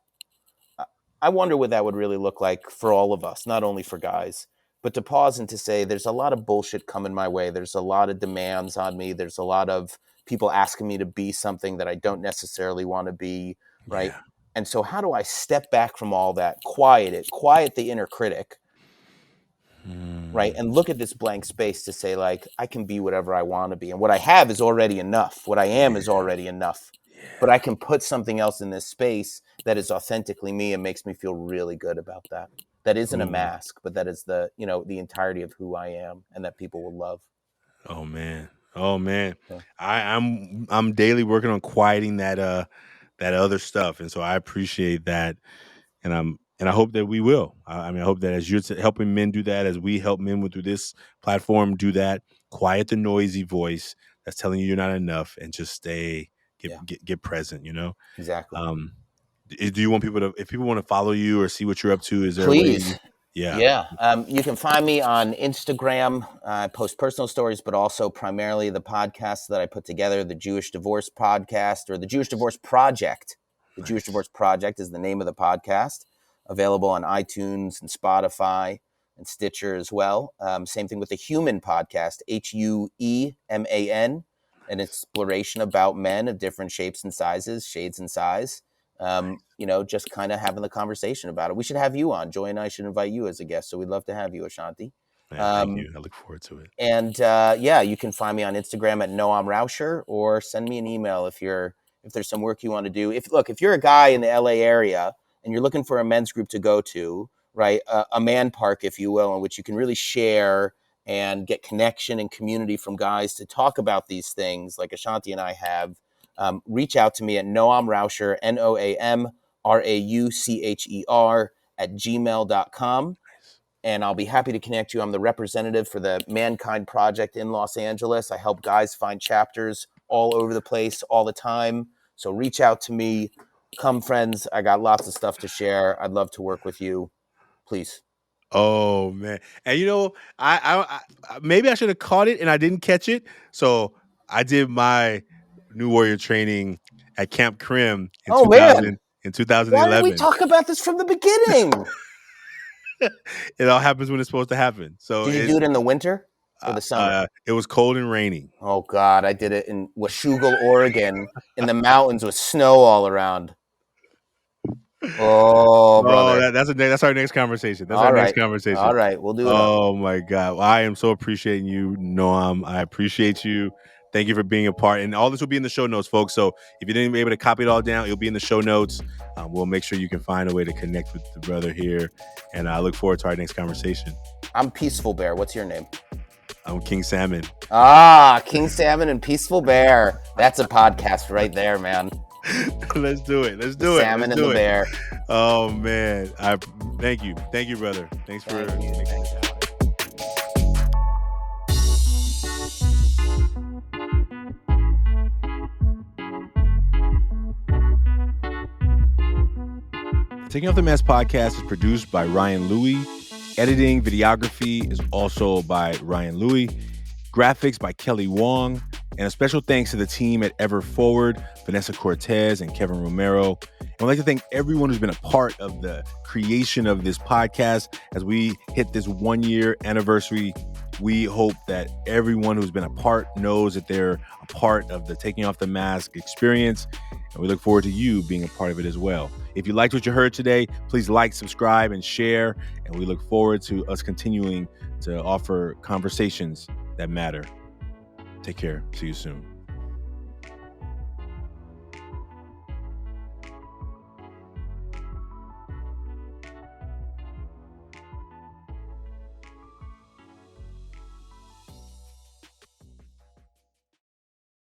I wonder what that would really look like for all of us, not only for guys, but to pause and to say, there's a lot of bullshit coming my way. There's a lot of demands on me. There's a lot of people asking me to be something that I don't necessarily want to be, right? Yeah. And so, how do I step back from all that, quiet the inner critic, right? Mm. And look at this blank space to say, like, I can be whatever I want to be. And what I have is already enough. What I am is Yeah. already enough. But Yeah. I can put something else in this space that is authentically me and makes me feel really good about that. That isn't a Ooh. mask, but that is the entirety of who I am and that people will love. Oh man. Oh man. Yeah. I'm daily working on quieting that other stuff. And so I appreciate that. And I hope that we will. I mean, I hope that as you're helping men do that, as we help men with through this platform do that, quiet the noisy voice that's telling you you're not enough and just stay, Yeah, get present, exactly. Um, Do you want people to, if people want to follow you or see what you're up to, is there a way? Please. Yeah. Yeah. You can find me on Instagram. I post personal stories, but also primarily the podcasts that I put together, the Jewish Divorce Podcast or the Jewish Divorce Project. The Jewish Divorce Project is the name of the podcast, available on iTunes and Spotify and Stitcher as well. Same thing with the Human Podcast, HUEMAN, an exploration about men of different shapes and sizes, shades and size. Just kind of having the conversation about it. We should have you on. Joy and I should invite you as a guest. So we'd love to have you, Ashanti. Yeah, thank you. I look forward to it. And you can find me on Instagram at Noam Raucher, or send me an email if there's some work you want to do. If you're a guy in the LA area and you're looking for a men's group to go to, right, a man park, if you will, in which you can really share and get connection and community from guys to talk about these things like Ashanti and I have, reach out to me at Noam Raucher, NoamRaucher @gmail.com. And I'll be happy to connect you. I'm the representative for the Mankind Project in Los Angeles. I help guys find chapters all over the place, all the time. So reach out to me. Come, friends. I got lots of stuff to share. I'd love to work with you. Please. Oh man. And I maybe I should have caught it and I didn't catch it. So I did my New Warrior training at Camp Krim in 2011. Why didn't we talk about this from the beginning? It all happens when it's supposed to happen. So did you do it in the winter or the summer? It was cold and raining. Oh God, I did it in Washougal, Oregon, in the mountains with snow all around. Oh, brother. That's our next conversation. Next conversation. All right, we'll do it. Oh my God. Well, I am so appreciating you, Noam. I appreciate you. Thank you for being a part. And all this will be in the show notes, folks. So if you didn't be able to copy it all down, it'll be in the show notes. We'll make sure you can find a way to connect with the brother here. And I look forward to our next conversation. I'm Peaceful Bear. What's your name? I'm King Salmon. King Salmon and Peaceful Bear. That's a podcast right there, man. Let's do it. Salmon and the bear. Oh man. Thank you. Thank you, brother. Thanks for making this happen. Taking Off the Mask podcast is produced by Ryan Louie. Editing, videography is also by Ryan Louie. Graphics by Kelly Wong. And a special thanks to the team at Ever Forward, Vanessa Cortez and Kevin Romero. And I'd like to thank everyone who's been a part of the creation of this podcast. As we hit this 1-year anniversary, we hope that everyone who's been a part knows that they're a part of the Taking Off the Mask experience. And we look forward to you being a part of it as well. If you liked what you heard today, please like, subscribe, and share. And we look forward to us continuing to offer conversations that matter. Take care. See you soon.